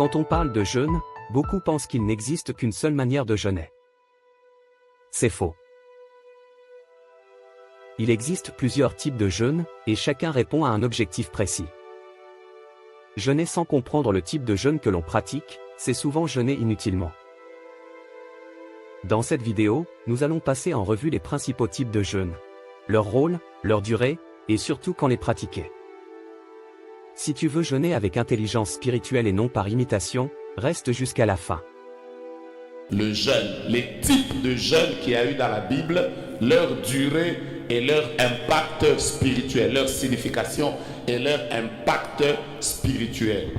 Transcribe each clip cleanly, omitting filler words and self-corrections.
Quand on parle de jeûne, beaucoup pensent qu'il n'existe qu'une seule manière de jeûner. C'est faux. Il existe plusieurs types de jeûne, et chacun répond à un objectif précis. Jeûner sans comprendre le type de jeûne que l'on pratique, c'est souvent jeûner inutilement. Dans cette vidéo, nous allons passer en revue les principaux types de jeûne, leur rôle, leur durée, et surtout quand les pratiquer. Si tu veux jeûner avec intelligence spirituelle et non par imitation, reste jusqu'à la fin. Le jeûne, les types de jeûne qu'il y a eu dans la Bible, leur durée et leur impact spirituel, leur signification et leur impact spirituel.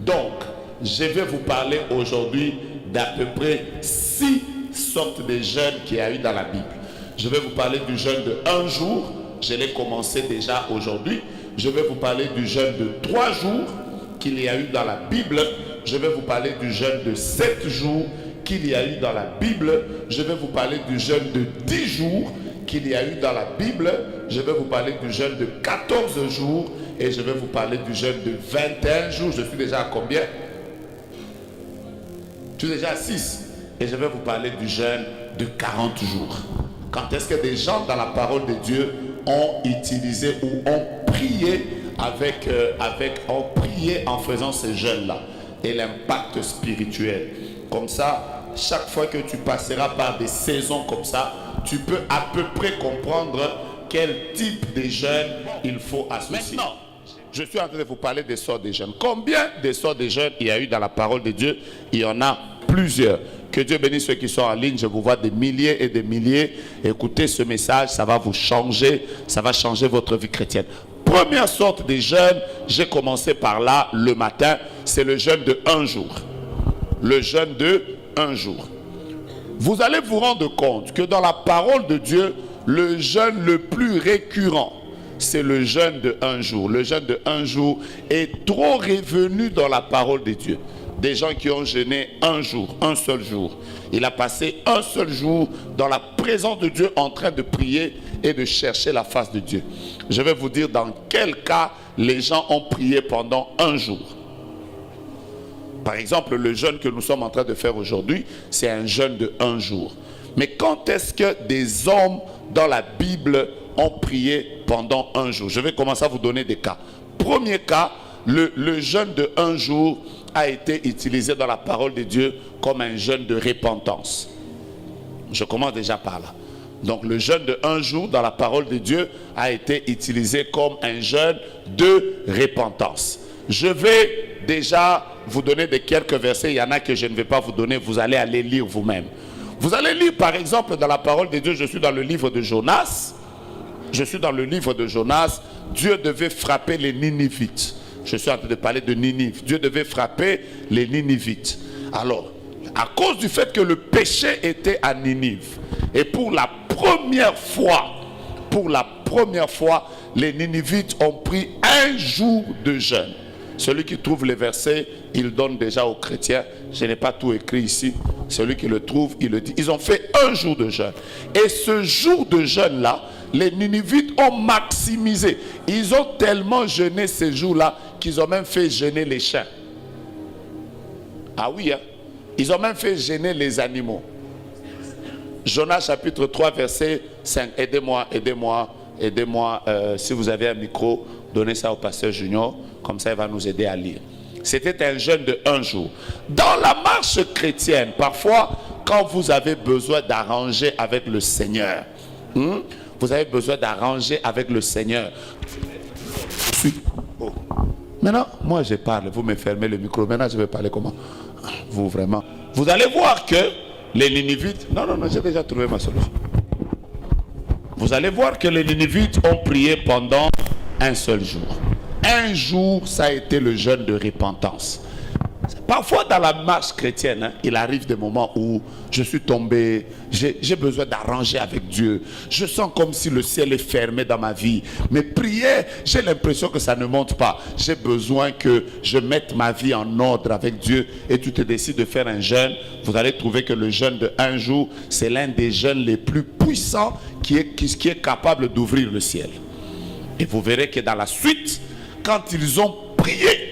Donc, je vais vous parler aujourd'hui d'à peu près 6 sortes de jeûnes qu'il y a eu dans la Bible. Je vais vous parler du jeûne de 1 jour, je l'ai commencé déjà aujourd'hui. Je vais vous parler du jeûne de 3 jours qu'il y a eu dans la Bible. Je vais vous parler du jeûne de 7 jours qu'il y a eu dans la Bible. Je vais vous parler du jeûne de 10 jours qu'il y a eu dans la Bible. Je vais vous parler du jeûne de 14 jours et je vais vous parler du jeûne de 21 jours. Je suis déjà à combien? Je suis déjà à 6. Et je vais vous parler du jeûne de 40 jours. Quand est-ce que des gens dans la parole de Dieu ont utilisé ou ont prié ont prié en faisant ces jeûnes-là et l'impact spirituel. Comme ça, chaque fois que tu passeras par des saisons comme ça, tu peux à peu près comprendre quel type de jeûne il faut associer. Maintenant, je suis en train de vous parler des sortes de jeûnes. Combien de sortes de jeûnes il y a eu dans la parole de Dieu? Il y en a plusieurs. Que Dieu bénisse ceux qui sont en ligne. Je vous vois des milliers et des milliers. Écoutez ce message, ça va vous changer. Ça va changer votre vie chrétienne. Première sorte de jeûne, j'ai commencé par là le matin. C'est le jeûne de 1 jour. Le jeûne de 1 jour. Vous allez vous rendre compte que dans la parole de Dieu, le jeûne le plus récurrent, c'est le jeûne de 1 jour. Le jeûne de 1 jour est trop revenu dans la parole de Dieu. Des gens qui ont jeûné 1 jour, un seul jour. Il a passé un seul jour dans la présence de Dieu en train de prier et de chercher la face de Dieu. Je vais vous dire dans quel cas les gens ont prié pendant 1 jour. Par exemple, le jeûne que nous sommes en train de faire aujourd'hui, c'est un jeûne de 1 jour. Mais quand est-ce que des hommes dans la Bible ont prié pendant 1 jour? Je vais commencer à vous donner des cas. Premier cas, le jeûne de 1 jour a été utilisé dans la parole de Dieu comme un jeûne de repentance. Je commence déjà par là. Donc le jeûne de 1 jour dans la parole de Dieu a été utilisé comme un jeûne de repentance. Je vais déjà vous donner quelques versets. Il y en a que je ne vais pas vous donner. Vous allez aller lire vous-même. Vous allez lire par exemple dans la parole de Dieu. Je suis dans le livre de Jonas. Je suis dans le livre de Jonas. Dieu devait frapper les Ninivites. Je suis en train de parler de Ninive. Dieu devait frapper les Ninivites. Alors, à cause du fait que le péché était à Ninive, et pour la première fois, les Ninivites ont pris 1 jour de jeûne. Celui qui trouve les versets, il donne déjà aux chrétiens. Je n'ai pas tout écrit ici. Celui qui le trouve, il le dit. Ils ont fait 1 jour de jeûne. Et ce jour de jeûne-là, les Ninivites ont maximisé. Ils ont tellement jeûné ces jours-là qu'ils ont même fait jeûner les chiens. Ah oui, hein? Ils ont même fait jeûner les animaux. Jonas chapitre 3 verset 5. Aidez-moi. Si vous avez un micro, donnez ça au pasteur Junior. Comme ça, il va nous aider à lire. C'était un jeûne de 1 jour. Dans la marche chrétienne, parfois, quand vous avez besoin d'arranger avec le Seigneur, vous avez besoin d'arranger avec le Seigneur. Oh. Maintenant, moi je parle, vous me fermez le micro. Maintenant, je vais parler comment? Vous vraiment. Vous allez voir que les Ninivites... Non, j'ai déjà trouvé ma solution. Vous allez voir que les Ninivites ont prié pendant 1 seul jour. 1 jour, ça a été le jeûne de repentance. Parfois dans la marche chrétienne, il arrive des moments où je suis tombé, j'ai besoin d'arranger avec Dieu. Je sens comme si le ciel est fermé dans ma vie. Mais prier, j'ai l'impression que ça ne monte pas. J'ai besoin que je mette ma vie en ordre avec Dieu. Et tu te décides de faire un jeûne. Vous allez trouver que le jeûne de 1 jour, c'est l'un des jeûnes les plus puissants qui est capable d'ouvrir le ciel. Et vous verrez que dans la suite, quand ils ont prié,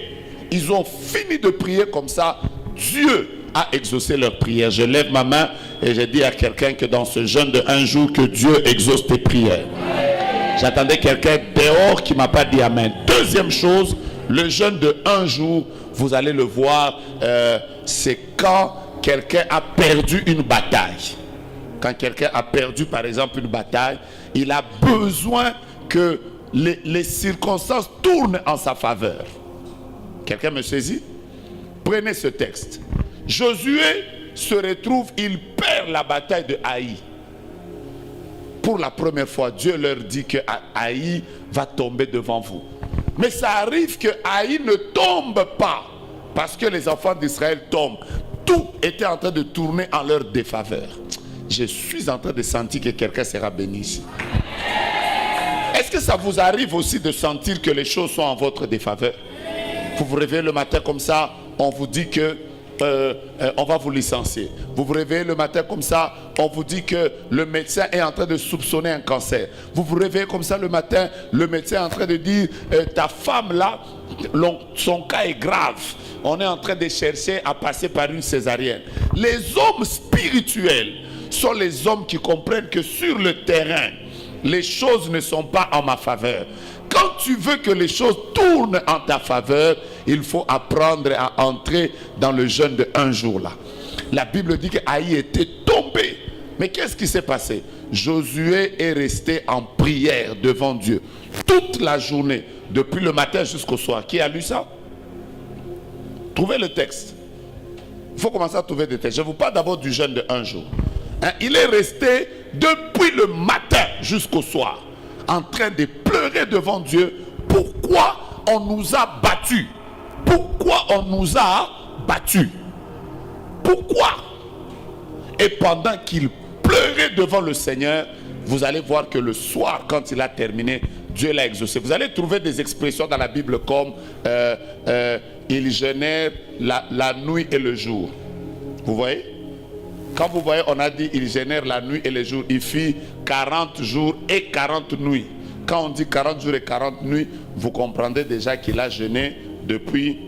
ils ont fini de prier comme ça, Dieu a exaucé leur prière. Je lève ma main et je dis à quelqu'un que dans ce jeûne de 1 jour, que Dieu exauce tes prières. J'attendais quelqu'un dehors qui ne m'a pas dit amen. Deuxième chose, le jeûne de 1 jour, vous allez le voir, c'est quand quelqu'un a perdu une bataille. Quand quelqu'un a perdu par exemple une bataille, il a besoin que les circonstances tournent en sa faveur. Quelqu'un me saisit? Prenez ce texte. Josué se retrouve, il perd la bataille de Haï. Pour la première fois, Dieu leur dit que Haï va tomber devant vous. Mais ça arrive que Haï ne tombe pas parce que les enfants d'Israël tombent. Tout était en train de tourner en leur défaveur. Je suis en train de sentir que quelqu'un sera béni ici. Est-ce que ça vous arrive aussi de sentir que les choses sont en votre défaveur? Vous vous réveillez le matin comme ça, on vous dit que on va vous licencier. Vous vous réveillez le matin comme ça, on vous dit que le médecin est en train de soupçonner un cancer. Vous vous réveillez comme ça le matin, le médecin est en train de dire ta femme là, son cas est grave. On est en train de chercher à passer par une césarienne. Les hommes spirituels sont les hommes qui comprennent que sur le terrain, les choses ne sont pas en ma faveur. Quand tu veux que les choses tournent en ta faveur, il faut apprendre à entrer dans le jeûne de 1 jour là. La Bible dit qu'Haï était tombé. Mais qu'est-ce qui s'est passé? Josué est resté en prière devant Dieu toute la journée, depuis le matin jusqu'au soir. Qui a lu ça? Trouvez le texte. Il faut commencer à trouver des textes. Je vous parle d'abord du jeûne de 1 jour. Il est resté depuis le matin jusqu'au soir en train de pleurer devant Dieu. Pourquoi on nous a battus? Pourquoi on nous a battus? Pourquoi? Et pendant qu'il pleurait devant le Seigneur, vous allez voir que le soir, quand il a terminé, Dieu l'a exaucé. Vous allez trouver des expressions dans la Bible comme il génère la nuit et le jour. Vous voyez? Quand vous voyez, on a dit il génère la nuit et le jour. Il fit 40 jours et 40 nuits. Quand on dit 40 jours et 40 nuits, vous comprendrez déjà qu'il a jeûné depuis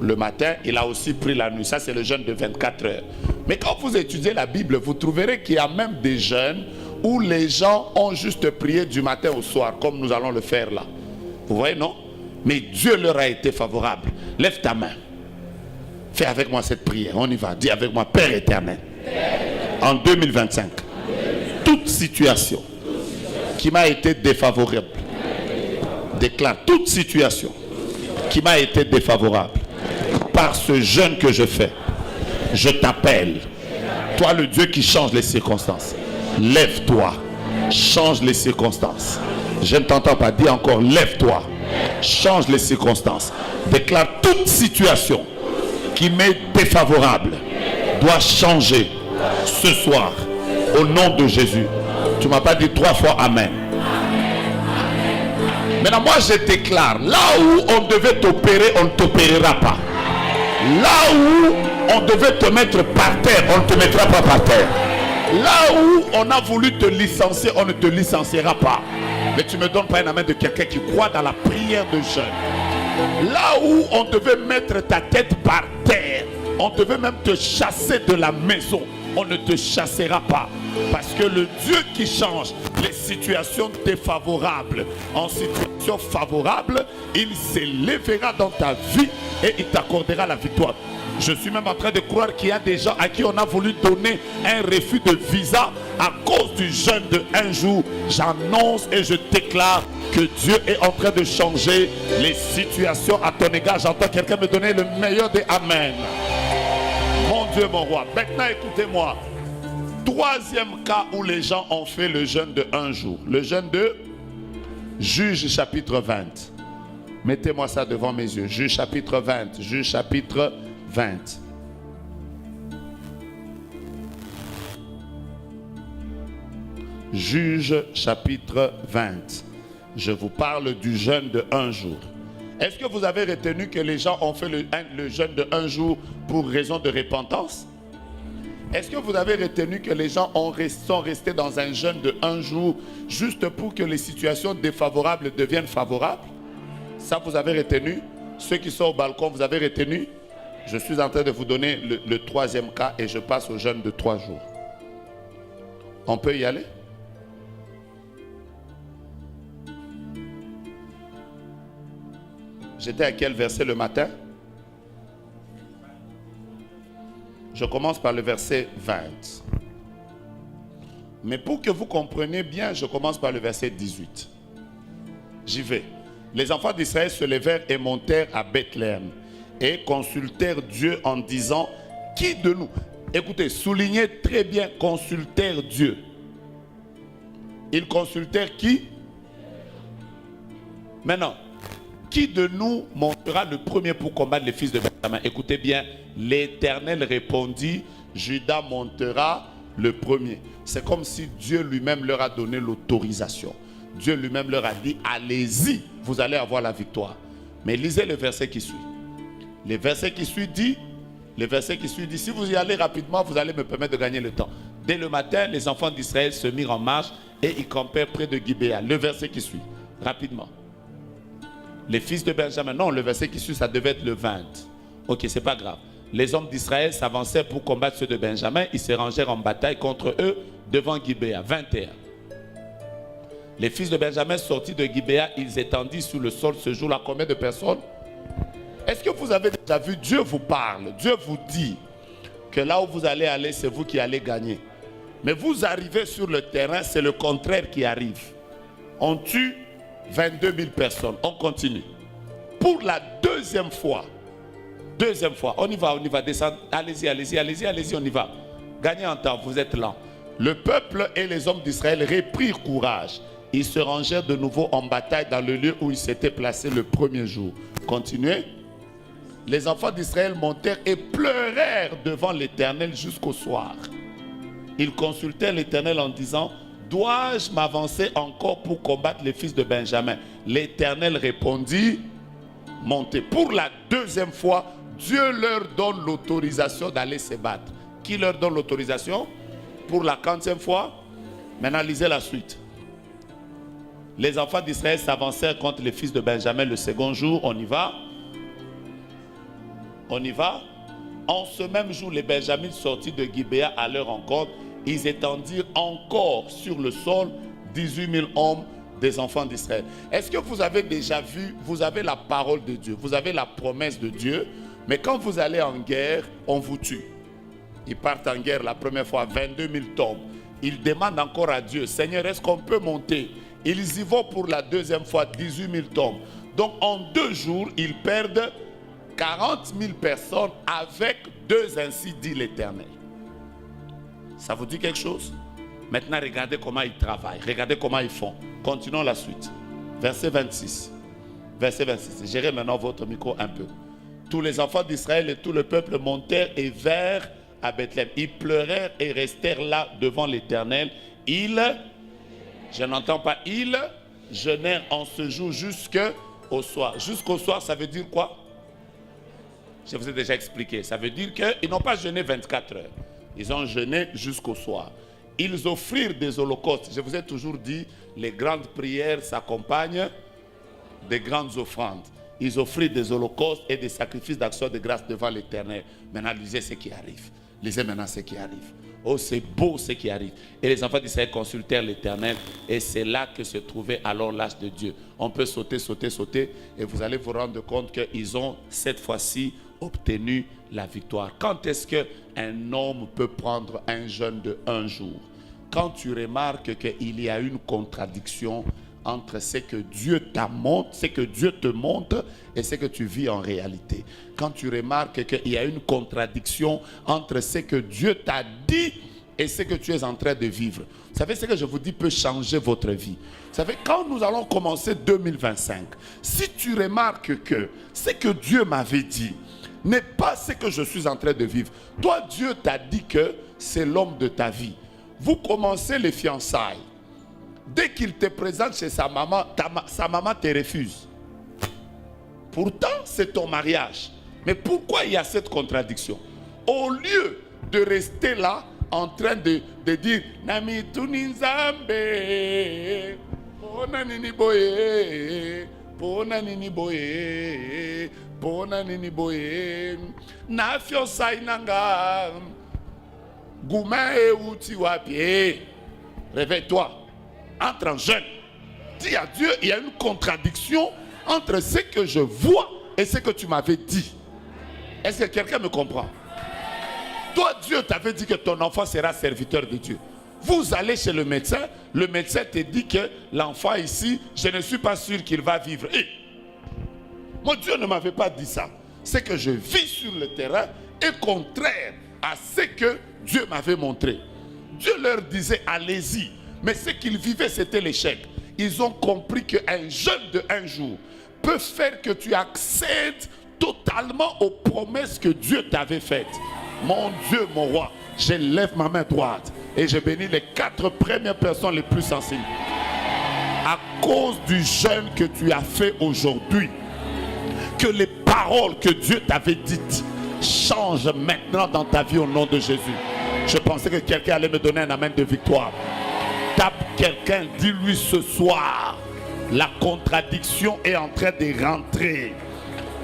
le matin. Il a aussi pris la nuit. Ça, c'est le jeûne de 24 heures. Mais quand vous étudiez la Bible, vous trouverez qu'il y a même des jeûnes où les gens ont juste prié du matin au soir, comme nous allons le faire là. Vous voyez, non? Mais Dieu leur a été favorable. Lève ta main. Fais avec moi cette prière. On y va. Dis avec moi, Père éternel. En 2025, toute situation qui m'a été défavorable, déclare toute situation qui m'a été défavorable par ce jeûne que je fais, je t'appelle, toi le Dieu qui change les circonstances, lève-toi, change les circonstances. Je ne t'entends pas, dis encore, lève-toi, change les circonstances, déclare toute situation qui m'est défavorable doit changer ce soir au nom de Jésus. Tu ne m'as pas dit 3 fois Amen. Maintenant moi je déclare, là où on devait t'opérer, on ne t'opérera pas. Là où on devait te mettre par terre, on ne te mettra pas par terre. Là où on a voulu te licencier, on ne te licenciera pas. Mais tu ne me donnes pas un amen de quelqu'un qui croit dans la prière de jeûne. Là où on devait mettre ta tête par terre, on devait même te chasser de la maison, on ne te chassera pas. Parce que le Dieu qui change les situations défavorables en situations favorables, il s'élèvera dans ta vie et il t'accordera la victoire. Je suis même en train de croire qu'il y a des gens à qui on a voulu donner un refus de visa à cause du jeûne de 1 jour. J'annonce et je déclare que Dieu est en train de changer les situations à ton égard. J'entends quelqu'un me donner le meilleur des Amen. Mon Dieu, mon roi. Maintenant, écoutez-moi. 3e cas où les gens ont fait le jeûne de 1 jour. Le jeûne de Juge chapitre 20. Mettez-moi ça devant mes yeux. Juge chapitre 20. Juge chapitre 20. Juge chapitre 20. Je vous parle du jeûne de 1 jour. Est-ce que vous avez retenu que les gens ont fait le jeûne de 1 jour pour raison de repentance? Est-ce que vous avez retenu que les gens sont restés dans un jeûne de 1 jour juste pour que les situations défavorables deviennent favorables? Ça, vous avez retenu? Ceux qui sont au balcon, vous avez retenu? Je suis en train de vous donner le troisième cas et je passe au jeûne de 3 jours. On peut y aller? J'étais à quel verset le matin? Je commence par le verset 20. Mais pour que vous compreniez bien, je commence par le verset 18. J'y vais. Les enfants d'Israël se levèrent et montèrent à Bethléem et consultèrent Dieu en disant, qui de nous? Écoutez, soulignez très bien, consultèrent Dieu. Ils consultèrent qui? Maintenant, qui de nous montera le premier pour combattre les fils de Benjamin? Écoutez bien, l'Éternel répondit, Judas montera le premier. C'est comme si Dieu lui-même leur a donné l'autorisation. Dieu lui-même leur a dit, allez-y, vous allez avoir la victoire. Mais lisez le verset qui suit. Le verset qui suit dit, si vous y allez rapidement, vous allez me permettre de gagner le temps. Dès le matin, les enfants d'Israël se mirent en marche et ils campèrent près de Gibéa. Le verset qui suit, rapidement. Les fils de Benjamin, non, le verset qui suit, ça devait être le 20. Ok, c'est pas grave. Les hommes d'Israël s'avancèrent pour combattre ceux de Benjamin. Ils se rangèrent en bataille contre eux devant Gibéa. 21. Les fils de Benjamin sortis de Gibéa, ils étendirent sur le sol ce jour-là combien de personnes? Est-ce que vous avez déjà vu, Dieu vous parle, Dieu vous dit que là où vous allez aller, c'est vous qui allez gagner. Mais vous arrivez sur le terrain, c'est le contraire qui arrive. On tue 22 000 personnes. On continue. Pour la deuxième fois, on y va, descendre. Allez-y, on y va. Gagnez en temps, vous êtes lents. Le peuple et les hommes d'Israël reprirent courage. Ils se rangèrent de nouveau en bataille dans le lieu où ils s'étaient placés le premier jour. Continuez. Les enfants d'Israël montèrent et pleurèrent devant l'Éternel jusqu'au soir. Ils consultèrent l'Éternel en disant, dois-je m'avancer encore pour combattre les fils de Benjamin? L'Éternel répondit, montez. Pour la deuxième fois, Dieu leur donne l'autorisation d'aller se battre. Qui leur donne l'autorisation? Pour la 40e fois. Maintenant, lisez la suite. Les enfants d'Israël s'avancèrent contre les fils de Benjamin le second jour. On y va. En ce même jour, les Benjamites sortis de Gibéa à leur rencontre. Ils étendirent encore sur le sol 18 000 hommes des enfants d'Israël. Est-ce que vous avez déjà vu, vous avez la parole de Dieu, vous avez la promesse de Dieu, mais quand vous allez en guerre, on vous tue. Ils partent en guerre la première fois, 22 000 tombent. Ils demandent encore à Dieu, Seigneur, est-ce qu'on peut monter? Ils y vont pour la deuxième fois, 18 000 tombent. Donc en 2 jours, ils perdent 40 000 personnes avec 2, ainsi dit l'Éternel. Ça vous dit quelque chose? Maintenant, regardez comment ils travaillent. Regardez comment ils font. Continuons la suite. Verset 26. Verset 26. Gérez maintenant votre micro un peu. Tous les enfants d'Israël et tout le peuple montèrent et vinrent à Bethléem. Ils pleurèrent et restèrent là devant l'Éternel. Je n'entends pas, ils jeûnèrent en ce jour jusqu'au soir. Jusqu'au soir, ça veut dire quoi? Je vous ai déjà expliqué. Ça veut dire qu'ils n'ont pas jeûné 24 heures. Ils ont jeûné jusqu'au soir. Ils offrirent des holocaustes. Je vous ai toujours dit, les grandes prières s'accompagnent des grandes offrandes. Ils offrirent des holocaustes et des sacrifices d'action de grâce devant l'Éternel. Maintenant, lisez ce qui arrive. Lisez maintenant ce qui arrive. Oh, c'est beau ce qui arrive. Et les enfants d'Israël consultèrent l'Éternel. Et c'est là que se trouvait alors l'âge de Dieu. On peut sauter. Et vous allez vous rendre compte qu'ils ont cette fois-ci obtenu la victoire. Quand est-ce qu'un homme peut prendre un jeûne de 1 jour? Quand tu remarques qu'il y a une contradiction entre ce que Dieu te montre et ce que tu vis en réalité. Quand tu remarques qu'il y a une contradiction entre ce que Dieu t'a dit et ce que tu es en train de vivre. Vous savez, ce que je vous dis peut changer votre vie. Vous savez, quand nous allons commencer 2025, si tu remarques que ce que Dieu m'avait dit n'est pas ce que je suis en train de vivre. Toi, Dieu t'a dit que c'est l'homme de ta vie. Vous commencez les fiançailles. Dès qu'il te présente chez sa maman, sa maman te refuse. Pourtant, c'est ton mariage. Mais pourquoi il y a cette contradiction? Au lieu de rester là en train de dire Nami Tuninzambe, oh nanini boye, pona nini boye, pona nini boye, na fiançailles nanga, goumen e uti wapi. Réveille-toi, entre en jeûne. Dis à Dieu, il y a une contradiction entre ce que je vois et ce que tu m'avais dit. Est-ce que quelqu'un me comprend? Toi, Dieu t'avait dit que ton enfant sera serviteur de Dieu. Vous allez chez le médecin te dit que l'enfant ici, je ne suis pas sûr qu'il va vivre. Et mon Dieu ne m'avait pas dit ça. Ce que je vis sur le terrain est contraire à ce que Dieu m'avait montré. Dieu leur disait, allez-y. Mais ce qu'ils vivaient, c'était l'échec. Ils ont compris qu'un jeûne de un jour peut faire que tu accèdes totalement aux promesses que Dieu t'avait faites. Mon Dieu, mon roi, je lève ma main droite et je bénis les 4 premières personnes les plus sensibles. À cause du jeûne que tu as fait aujourd'hui, que les paroles que Dieu t'avait dites changent maintenant dans ta vie au nom de Jésus. Je pensais que quelqu'un allait me donner un amen de victoire. Tape quelqu'un, dis-lui ce soir, la contradiction est en train de rentrer.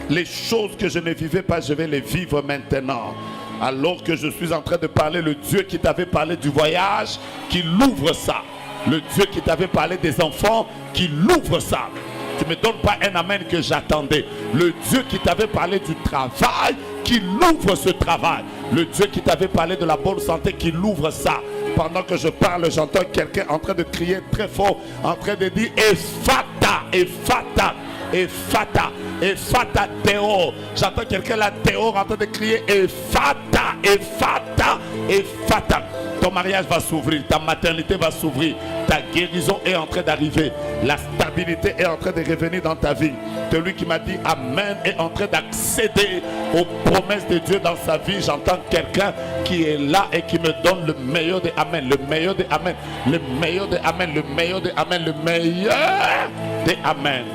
Les choses que je ne vivais pas, je vais les vivre maintenant. Alors que je suis en train de parler, le Dieu qui t'avait parlé du voyage, qui l'ouvre ça. Le Dieu qui t'avait parlé des enfants, qui l'ouvre ça. Tu ne me donnes pas un amen que j'attendais. Le Dieu qui t'avait parlé du travail, qui l'ouvre ce travail. Le Dieu qui t'avait parlé de la bonne santé, qui l'ouvre ça. Pendant que je parle, j'entends quelqu'un en train de crier très fort, en train de dire Ephata, Ephata, Ephata, Ephata dehors. J'entends quelqu'un là dehors en train de crier Ephata, Ephata, Ephata. Ton mariage va s'ouvrir, ta maternité va s'ouvrir, ta guérison est en train d'arriver, la stabilité est en train de revenir dans ta vie. Celui qui m'a dit Amen est en train d'accéder aux promesses de Dieu dans sa vie. J'entends quelqu'un qui est là et qui me donne le meilleur de Amen, le meilleur de Amen, le meilleur de Amen, le meilleur de Amen, le meilleur de Amen.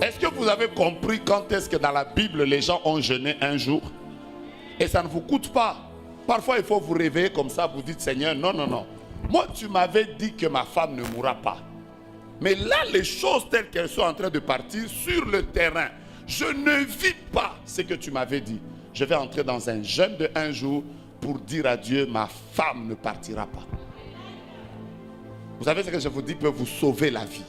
Est-ce que vous avez compris quand est-ce que dans la Bible les gens ont jeûné un jour? Et ça ne vous coûte pas. Parfois il faut vous réveiller comme ça, vous dites Seigneur, non, non, non. Moi tu m'avais dit que ma femme ne mourra pas. Mais là les choses telles qu'elles sont en train de partir sur le terrain, je ne vis pas ce que tu m'avais dit. Je vais entrer dans un jeûne de un jour pour dire à Dieu, ma femme ne partira pas. Vous savez ce que je vous dis peut vous sauver la vie.